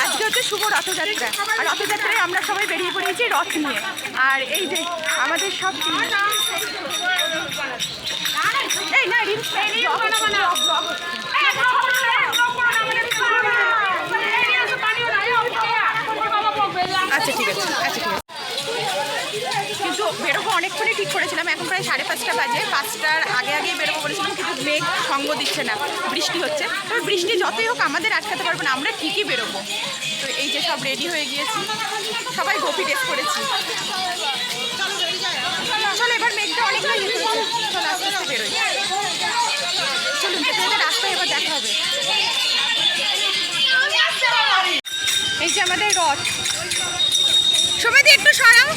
আজকে হচ্ছে শুভ রথযাত্রা, আর রথযাত্রায় আমরা সবাই বেরিয়ে পড়েছি রথ নিয়ে। আর এই যে আমাদের সব আচ্ছা ঠিক আছে, আচ্ছা ঠিক আছে। কিন্তু বেরোবো অনেকক্ষণই ঠিক করেছিলাম, এখন প্রায় 5:30 বাজে। 5টার আগে আগেই বেরোবো বলেছিলাম, কিন্তু মেঘ সঙ্গ দিচ্ছে না, বৃষ্টি হচ্ছে। তবে বৃষ্টি যতই হোক আমাদের আটকাতে পারবো না, আমরা ঠিকই বেরোবো। তো এই যে সব রেডি হয়ে গিয়েছি, সবাই গোপী ড্রেস করেছি। চলো এবার মেঘটা অনেকটা ইয়ে করেছে, চলো আস্তে আস্তে বেরোই। চলুন যেতে যেতে রাস্তায় এবার দেখা হবে। এই যে আমাদের রথ, সবাই একটু সরাও।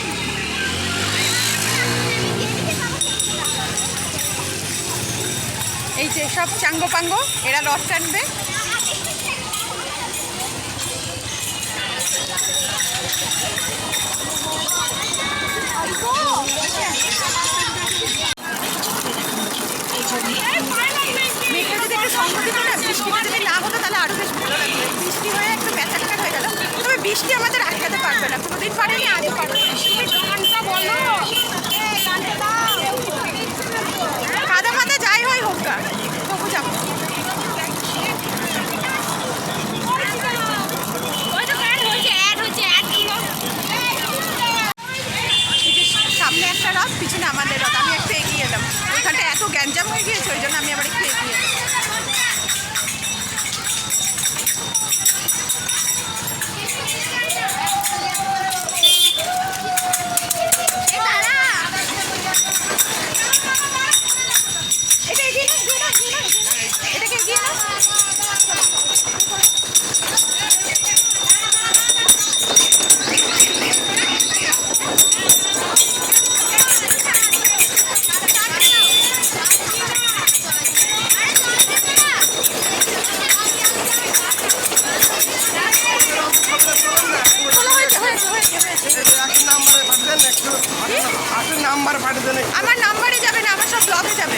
এই যে সব চাঙ্গো পাঙ্গো, এরা রথ টানবে। মেঘটা যদি একটু সঙ্গ দিত না, বৃষ্টিটা যদি না হতো তাহলে আরও বেশ ভালো লাগবে। বৃষ্টি হয়ে একটু প্যাঁচাকাট হয়ে গেল, তবে বৃষ্টি আমাদের আটকাতে পারবে না, কোনোদিন পারেনি, আজও পারবে না। কাদা ফাদা যাই হয় হোক গা, তবু যাবো। সামনে একটা রথ, পিছনে আমাদের রথ। আমি একটু এগিয়ে এলাম, ওইখানটা এত গ্যাঞ্জাম হয়ে গিয়েছে, ওই জন্য আমি আবার একটু এগিয়ে এলাম। আমার নাম্বারে যাবে না, আমার সব ব্লগে যাবে।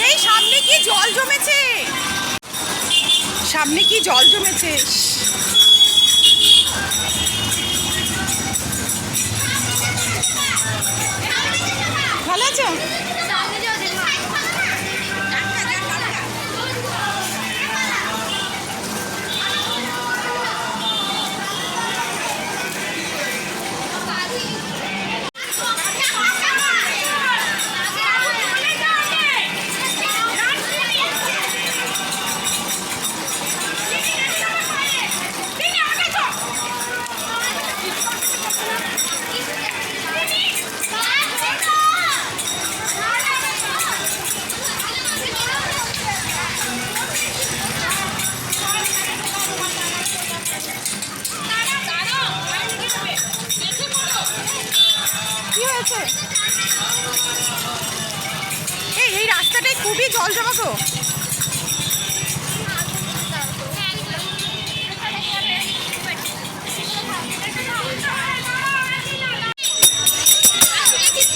এই সামনে কি জল জমেছে, সামনে কি জল জমেছে। ভালো আছো? এই রাস্তাটাই খুবই জল জমাবো।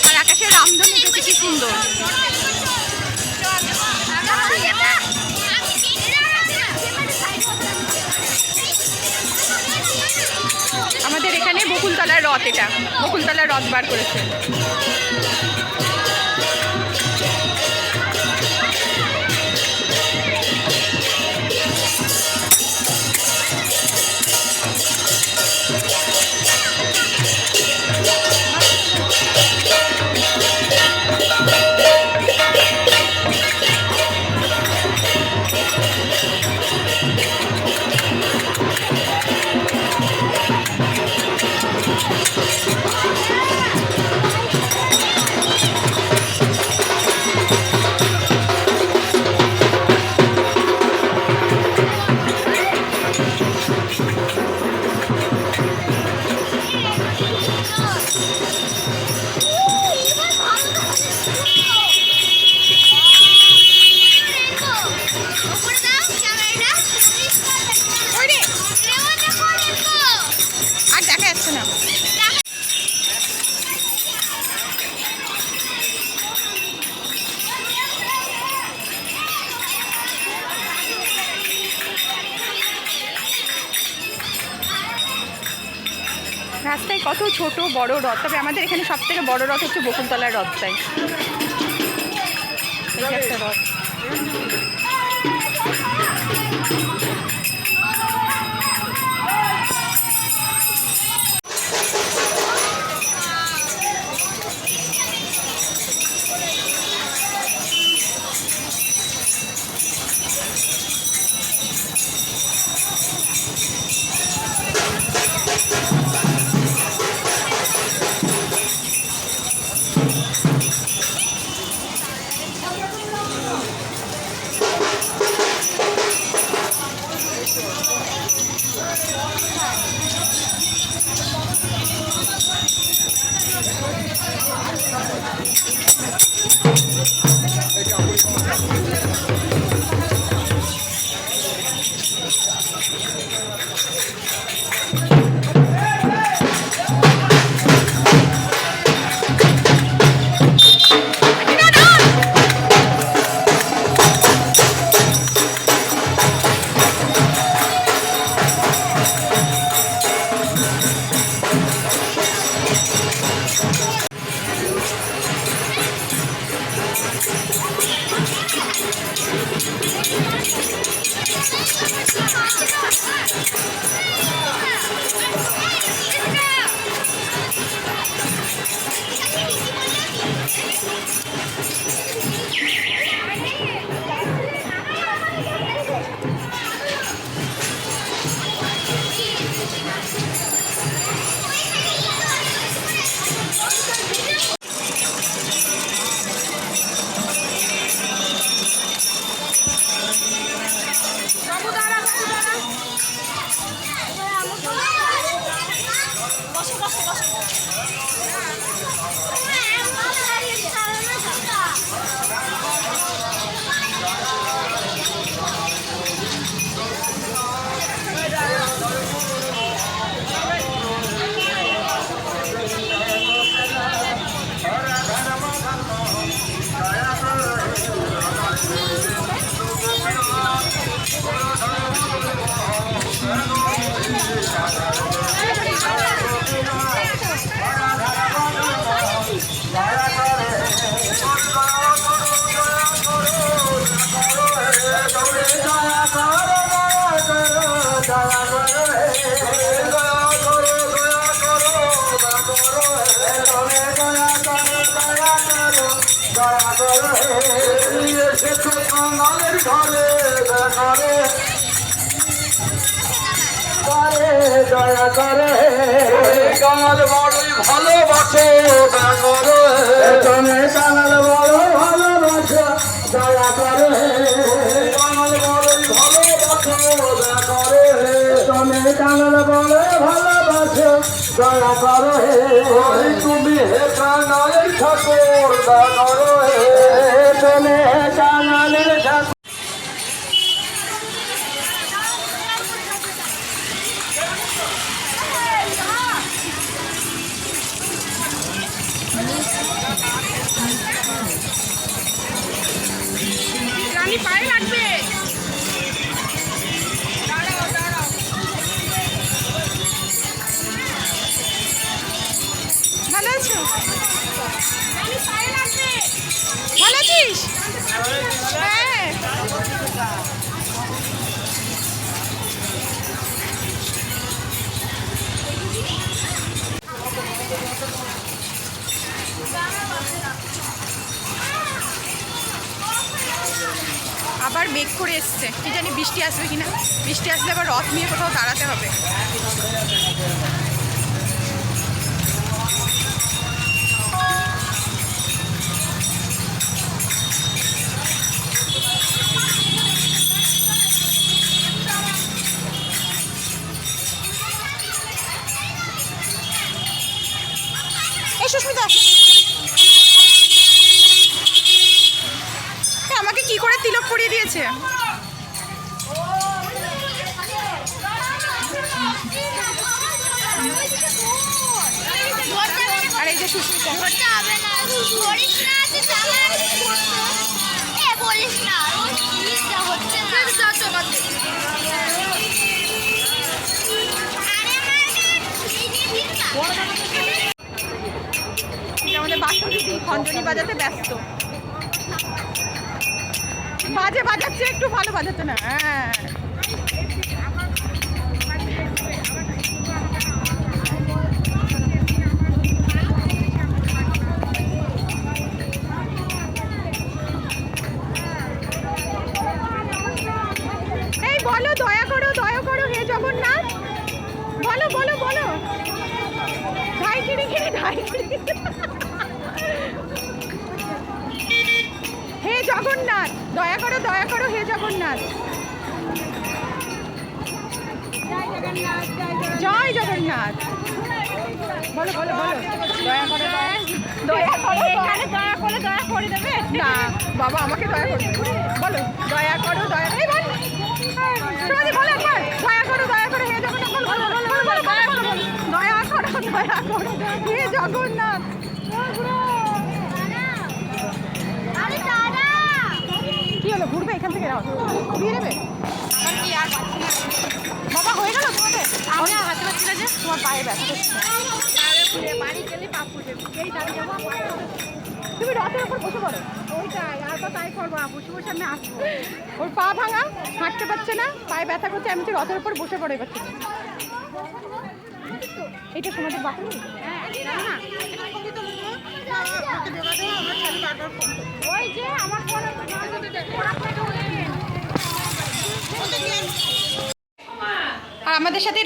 আর আকাশের রামধনু দেখতে কি সুন্দর। আমাদের এখানে বকুলতলার রথ, এটা বকুলতলার রথ বার করেছে। রাস্তায় কত ছোট বড় রথ, তবে আমাদের এখানে সব থেকে বড় রথ হচ্ছে বকুলতলার রথটাই। এই যে একটা রথ। দয়া করে কাঙাল বড়ই ভালোবাসো তুমি কাঙাল বড় ভালোবাসো দয়া করে কাঙাল বড়ই ভালোবাসো দয়া করে তুমি কাঙাল বড় ভালোবাসো দয়া করে তুমি হে কাঙালের ঠাকুর দয়া করো তুমি হে কাঙালের ঠাকুর। পায়ে লাগবে। ভালো আছো? ভালো আছিস? হ্যাঁ। আবার মেঘ করে এসছে, কি জানি বৃষ্টি আসবে কিনা। বৃষ্টি আসলে আবার রথ নিয়ে কোথাও দাঁড়াতে হবে। এই সুস্মিতা, আমাকে কি করে তিলক পরিয়ে দিয়েছে। আর এই যে সুস্মিতা, তর্জনী বাজাতে ব্যস্ত। বাজে বাজাচ্ছে, একটু ভালো বাজাচ্ছে না। হ্যাঁ এই বলো, দয়া করো হে জগন্নাথ, বলো বলো বলো। ধাই কিরি হে জগন্নাথ, দয়া করো হে জগন্নাথ। জয় জগন্নাথ। বলো বলো বলো। দয়া করো এখানে দয়া করে দেবে না বাবা, আমাকে দয়া করো। বলো দয়া করো এই বল সমাজে বলো একবার, দয়া করো হে জগন্নাথ। বলো দয়া করো হে জগন্নাথ। কি হলো, ঘুরবে এখান থেকে? ঘুরিয়ে নেবে বাবা? হয়ে গেল তোমাদের? আমি আর হাতে পাচ্ছি না যে, তোমার পায়ে ব্যথা করছে। তুমি রথের উপর বসে পড়ো। ওইটাই, আর তো তাই করবো, বসে আমি আসবো। ওর পা ভাঙা, হাঁটতে পারছে না, পায়ে ব্যথা করছে। আমি তো রথের উপর বসে পড়ো এবার থেকে। এটা সমাজের বাকি ওই যে আমার আর আমাদের সাথে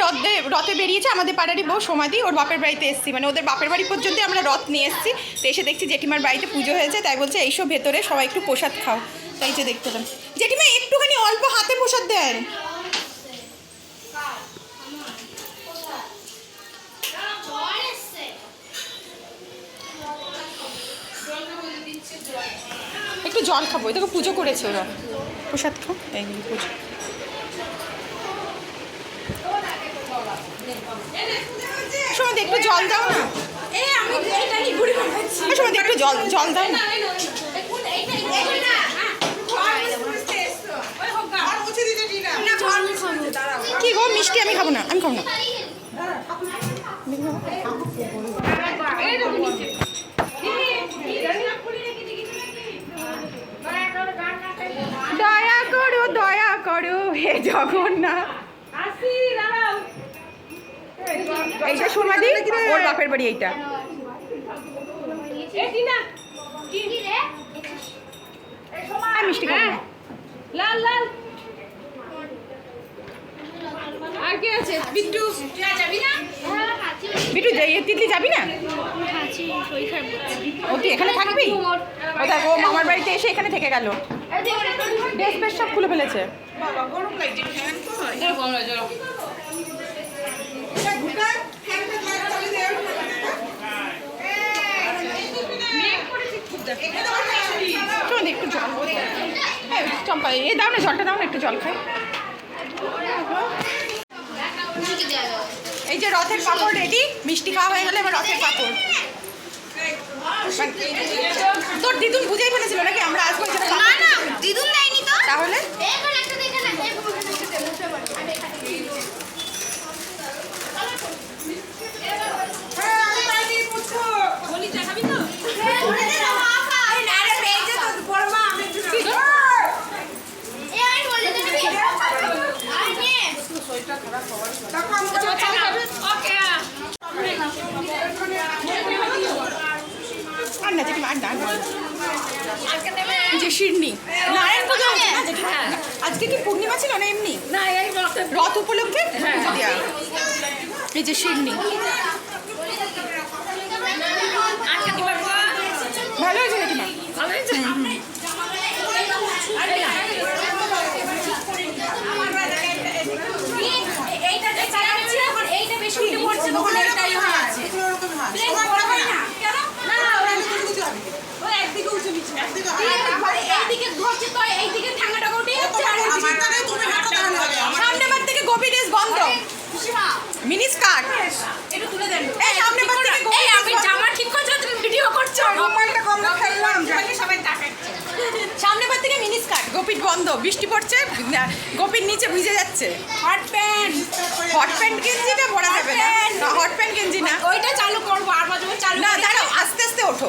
রথে বেরিয়েছে আমাদের পাড়ারই বউ সমাধি। ওর বাপের বাড়িতে এসেছি, মানে ওদের বাপের বাড়ি পর্যন্ত আমরা রথ নিয়ে এসেছি। তো এসে দেখছি জেঠিমার বাড়িতে পুজো হয়েছে, তাই বলছে এইসব ভেতরে সবাই একটু প্রসাদ খাও। তাই যে দেখতে পেলাম। জেঠিমা একটুখানি অল্প হাতে প্রসাদ দেন। একটু জল খাবো, দেখো পুজো করেছে ওরা। প্রসাদ খাও, এইগুলো পুজো। সমাধি একটু জল দাও না। সমাধি একটু জল দাও না। কি গো, মিষ্টি আমি খাবো না, আমি খাবো না। দয়া করো হে জগন্নাথ। এইটা সমাধি, ওর বাপের বাড়ি এইটা। মিষ্টি খাবো না। লাল লাল আর কি আছে? বিট্টু যাবি না? বিট্টু তিতলি যাবি না? ও তুই এখানে থাকবি? ও দেখ, ও মামার বাড়িতে এসে এখানে থেকে গেল। ড্রেস ফ্রেস সব খুলে ফেলেছে। একটু জল চম্পা, এ দাও না, জলটা দাও না, একটু জল খাই। এই যে রথের পাপড় রেডি, মিষ্টি খাওয়া হয়ে গেলে এবার রথের পাপড়। তোর দিদুন বুঝেই ফেলেছিল নাকি আমরা আসবো? না না, দিদুন দেয়নি তো। তাহলে যে শিরনি নারায়ণ পুজো আজকে কি পূর্ণিমা ছিল না এমনি? না, এই রথ উপলক্ষে পুজো দেওয়া। এই যে শিরনি ভালো হয়েছে নাকি? ভালো হয়েছে। সামনের থেকে গোপী ড্রেস বন্ধ, মিনি স্কার্ট এটা তুলে দেন। এই সামনের থেকে এই আমি জামা ঠিক করছো, তুমি ভিডিও করছো। মোবাইলটা কম খেললাম, সবাই তাকাচ্ছে। সামনের বার থেকে মিনি স্কার্ট, গোপীর বন্ধ, বৃষ্টি পড়ছে, গোপীর নিচে ভিজে যাচ্ছে। হট প্যান্ট গেঞ্জিটা পরা যাবে না, হট প্যান্ট গেঞ্জি না, ওইটা চালু করবো। আর বাজবে চালু না, দাঁড়াও, আস্তে আস্তে ওঠো,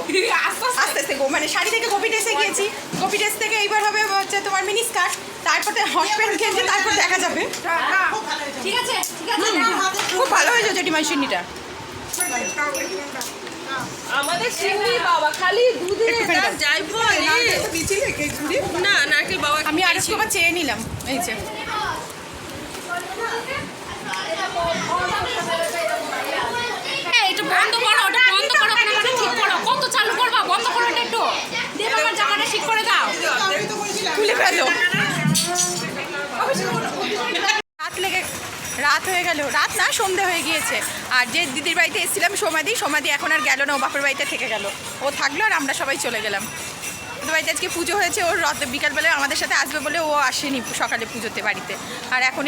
আস্তে আস্তে গো, মানে শাড়ি থেকে গোপি ড্রেসে গিয়েছি, গোপি ড্রেস থেকে এইবার হবে হচ্ছে তোমার মিনি স্কার্ট, তারপরে হট প্যান্ট কিনছে, তারপর দেখা যাবে। ঠিক আছে ঠিক আছে খুব ভালো হয়েছে জেঠিমার সিন্নিটা। আমাদের সিঙ্গি বাবা খালি দুধে একটুখানি দাও। যাইবো না নারকেল বাবা আমি আর একটু আবার চেয়ে নিলাম, এই যে একটু বন্ধ করো, ওটা বন্ধ করো, ক্যামেরাটা ঠিক করো। কত চালু করবা? বন্ধ করো এটা একটু। দেব আমার জায়গাটা ঠিক করে দাও। তুলে ফেলো। রাত হয়ে গেল, রাত না সন্ধে হয়ে গিয়েছে। আর যে দিদির বাড়িতে এসেছিলাম সমাধি এখন আর গেল না, ও বাপের বাড়িতে থেকে গেল। ও থাকলো আর আমরা সবাই চলে গেলাম। ওদের বাড়িতে আজকে পুজো হয়েছে, ওর বিকালবেলায় আমাদের সাথে আসবে বলে ও আসেনি সকালে পুজোতে বাড়িতে। আর এখন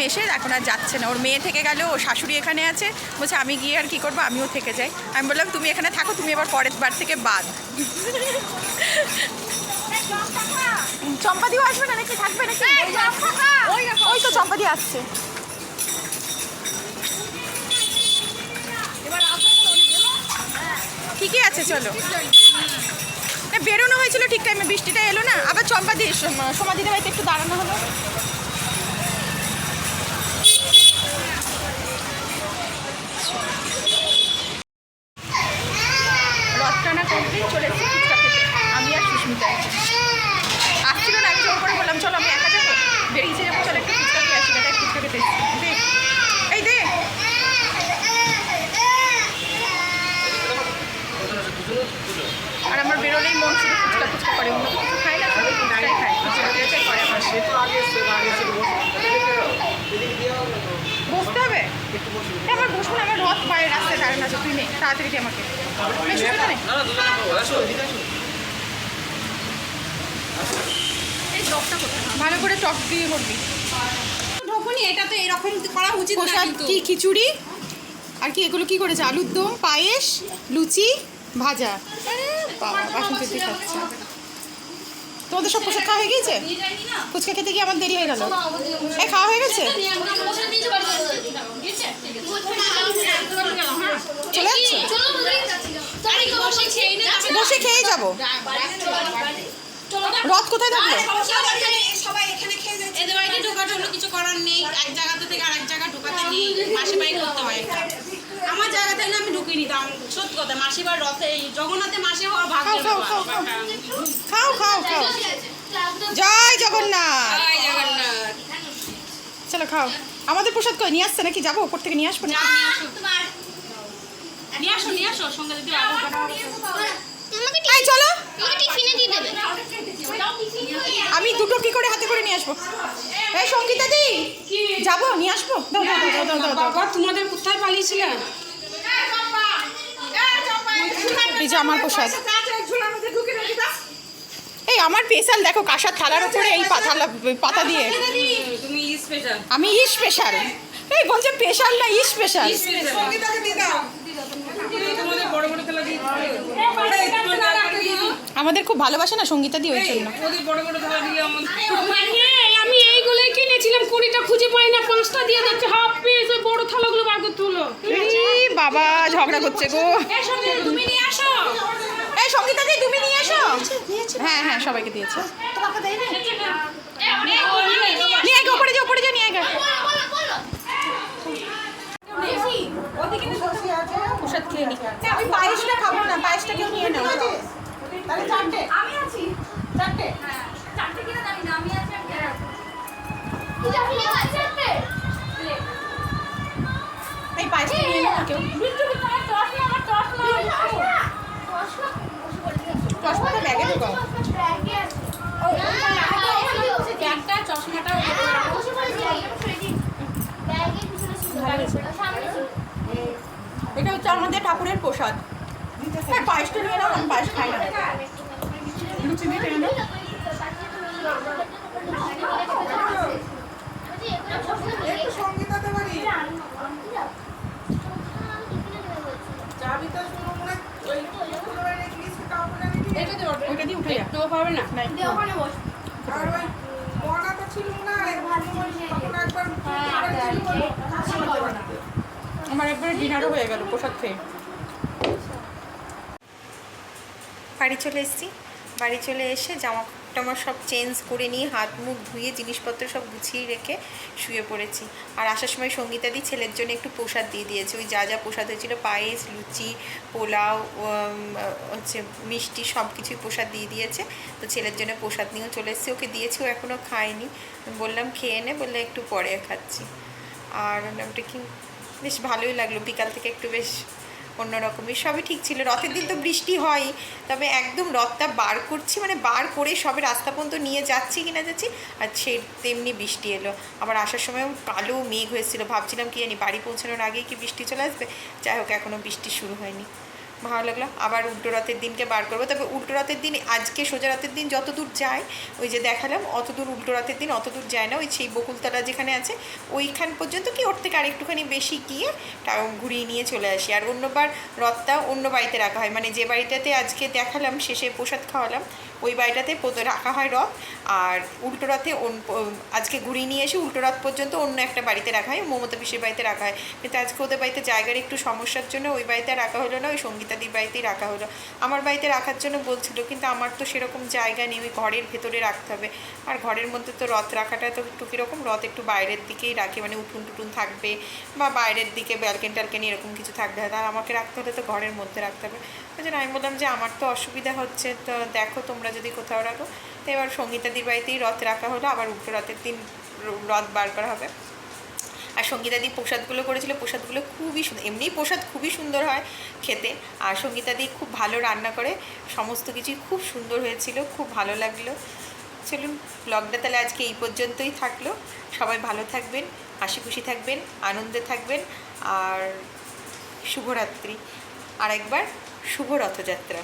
আর যাচ্ছে না, ওর মেয়ে থেকে গেল, ও শাশুড়ি এখানে আছে, বলছে আমি গিয়ে আর কী করবো, আমিও থেকে যাই। আমি বললাম তুমি এখানে থাকো, তুমি এবার পরের বার থেকে বাদ। চম্পাদিও আসবে না নাকি, থাকবে নাকি? ওই তো চম্পাদি আসছে। ঠিকই আছে, চলো। না বেরোনো হয়েছিল ঠিক টাইমে, বৃষ্টিটা এলো না, আবার চম্পাদি সমাধিদের বাড়িতে একটু দাঁড়ানো হলো। রথটানা কমপ্লিট, চলে এসেছি ফুচকা খেতে, আমি আর সুস্মিতা। আসছিল না, আমি জোর করে বললাম চলো আমি একা যাবো, বেরিয়েছে যাবো, চলো একটু ফুচকা খেয়ে আসি, তাই ফুচকা খেতে এসেছি। দে এই দে। আর আমার বেরোলেই মন শুধু ফুচকা করে, অন্য কিছু খাই না, সবাই ফুচকাই খায়, ফুচকাটাই করে আমার। বসতে হবে? আমার বসবো না, আমার রথ বাইরে রাস্তায় দাঁড়ানো আছে, তুই নেই, তাড়াতাড়ি দিয়ে আমাকে ভালো করে টক দিয়ে করবি। ঢোকুনি, এটা তো এরকম করা উচিত না প্রসাদ কিন্তু। কি খিচুড়ি আর কি এগুলো কি করেছে, আলুর দম, পায়েস, লুচি, ভাজা। বাবা বাসন্তী খাচ্ছে। তোমাদের সব প্রসাদ খাওয়া হয়ে গিয়েছে? ফুচকা খেতে গিয়ে আমার দেরি হয়ে গেল। এই খাওয়া হয়ে গেছে? চলে যাচ্ছে? বসে খেয়ে যাবো। রথ কোথায় থাকলো? সবাই এখানে খেয়ে যাচ্ছে। এদের বাড়িতে ঢোকাটা হলো কিছু করার নেই, এক জায়গাতে থেকে আরেক জায়গা ঢোকাতে নেই, মাসি বাড়ি করতে হয় একটা। আমার জায়গাতে না আমি ঢুকিয়ে নিতাম, সত্যি কথা। মাসি বাড়ি রথে জগন্নাথে মাসি হওয়ার ভাগ্য। খাও খাও খাও। জয় জগন্নাথ। জয় জগন্নাথ। চলো খাও। আমাদের প্রসাদ কই নিয়ে আসছে নাকি? যাবো ওপর থেকে নিয়ে আসবো না? নিয়ে আসো সঙ্গে যদি এই চলো, আমি দুটো কি করে হাতে করে নিয়ে আসবো। এই সঙ্গীতা দি যাবো, নিয়ে আসবো। দাও দাও দাও দাও দাও দাও। বাবা তোমাদের কোথায় পালিয়েছিলে? এই যে আমার প্রসাদ। এই আমার স্পেশাল দেখো, কাঁসার থালার উপরে এই পাতা দিয়ে। তুমি স্পেশাল। আমি স্পেশাল। এই বলছে স্পেশাল না স্পেশাল। তোমাদের বড় বড় থালা দিয়ে আমাদের খুব ভালোবাসে না সঙ্গীতা দি, ওই জন্য। ওদের বড় বড় থালা দিয়ে আমি এইগুলোই কিনেছিলাম, 20টা খুঁজে পাই না, 5টা দিয়ে যাচ্ছে হাফ পিস। ওই বড় থালাগুলো বার করতে হলো। এই বাবা ঝগড়া করছে গো। তুমি নিয়ে আসো। এই সঙ্গীতা দি তুমি নিয়ে এসো। হ্যাঁ হ্যাঁ সবাইকে দিয়েছে। তোমাকে দেয়নি? নিয়ে আয়, উপরে যা, উপরে যা, নিয়ে আয়। প্রসাদ খেয়ে নি। আমি পায়েসটা খাবো না, পায়েসটা কেউ নিয়ে নাও। তাহলে চারটে আমি আছি, চারটে। হ্যাঁ চারটে কিনা জানি না, আমি আছি। এই পায়েসটা নিয়ে নাও কেউ। চশমাটা ব্যাগে ঢোকাও। একটা চশমাটা এটা হচ্ছে আমাদের ঠাকুরের প্রসাদ। হ্যাঁ পায়েসটা নিয়ে নাও, আমি পায়েস খাই না। লুচি দিয়ে খেয়ে নাও। ওইটা দিয়ে উঠে যা। তো পাবে না। আমার একবারে ডিনারও হয়ে গেল প্রসাদ খেয়ে। বাড়ি চলে এসেছি। বাড়ি চলে এসে জামা টামা সব চেঞ্জ করে নিয়ে হাত মুখ ধুয়ে জিনিসপত্র সব গুছিয়ে রেখে শুয়ে পড়েছি। আর আসার সময় সঙ্গীতাদি ছেলের জন্য একটু প্রসাদ দিয়ে দিয়েছে, ওই যা যা প্রসাদ হয়েছিল পায়েস, লুচি, পোলাও, হচ্ছে মিষ্টি, সব কিছুই প্রসাদ দিয়ে দিয়েছে। তো ছেলের জন্য প্রসাদ নিয়েও চলে এসেছি, ওকে দিয়েছি, ও এখনও খায়নি। বললাম খেয়ে নে, বললে একটু পরে খাচ্ছি। আর ওটা কি বেশ ভালোই লাগলো, বিকাল থেকে একটু বেশ অন্যরকমই। সবই ঠিক ছিল। রথের দিন তো বৃষ্টি হয়, তবে একদম রথটা বার করছি, মানে বার করে সবে রাস্তা পর্যন্ত নিয়ে যাচ্ছি কিনা যাচ্ছি, আর সেই তেমনি বৃষ্টি এলো। আবার আসার সময়ও কালো মেঘ হয়েছিল, ভাবছিলাম কি জানি বাড়ি পৌঁছানোর আগেই কি বৃষ্টি চলে আসবে। যাই হোক, এখনও বৃষ্টি শুরু হয়নি। ভালো লাগলো। আবার উল্টো রথের দিনকে বার করবো। তবে উল্টো রথের দিন, আজকে সোজা রথের দিন যত দূর যায়, ওই যে দেখালাম অত দূর, উল্টো রথের দিন অত দূর যায় না। ওই সেই বকুলতলা যেখানে আছে ওইখান পর্যন্ত, কি ওর থেকে আরেকটুখানি বেশি গিয়ে ঘুরিয়ে নিয়ে চলে আসি। আর অন্যবার রথটা অন্য বাড়িতে রাখা হয়, মানে যে বাড়িটাতে আজকে দেখালাম শেষে প্রসাদ খাওয়ালাম, ওই বাড়িটাতে রাখা হয় রথ। আর উল্টো রথে আজকে ঘুরিয়ে নিয়ে এসে উল্টো রথ পর্যন্ত অন্য একটা বাড়িতে রাখা হয়, মমতা পিসির বাড়িতে রাখা হয়। কিন্তু আজকে ওদের বাড়িতে জায়গার একটু সমস্যার জন্য ওই বাড়িতে রাখা হলো না, ওই সঙ্গীতাদির বাড়িতেই রাখা হলো। আমার বাড়িতে রাখার জন্য বলছিল, কিন্তু আমার তো সেরকম জায়গা নেই, ওই ঘরের ভেতরে রাখতে হবে। আর ঘরের মধ্যে তো রথ রাখাটা তো একটু কীরকম, রথ একটু বাইরের দিকেই রাখে, মানে উঠুন টুটুন থাকবে বা বাইরের দিকে ব্যালকেন ট্যালকেনি এরকম কিছু থাকবে। আর আমাকে রাখতে হলে তো ঘরের মধ্যে রাখতে হবে। ওই জন্য আমি বললাম যে আমার তো অসুবিধা হচ্ছে, তো দেখো তোমরা যদি কোথাও রাখো। তো এবার সঙ্গীতাদির বাড়িতেই রথ রাখা হলো। আবার উল্টো রথের দিন রথ বার করা হবে। আর সঙ্গীতাদি প্রসাদগুলো করেছিল, প্রসাদগুলো খুবই সুন্দর, এমনিই প্রসাদ খুবই সুন্দর হয় খেতে। আর সঙ্গীতাদি খুব ভালো রান্না করে, সমস্ত কিছুই খুব সুন্দর হয়েছিল, খুব ভালো লাগলো। চলুন, ব্লগটা তাহলে আজকে এই পর্যন্তই থাকলো। সবাই ভালো থাকবেন, হাসি খুশি থাকবেন, আনন্দে থাকবেন। আর শুভরাত্রি, আর একবার শুভ রথযাত্রা।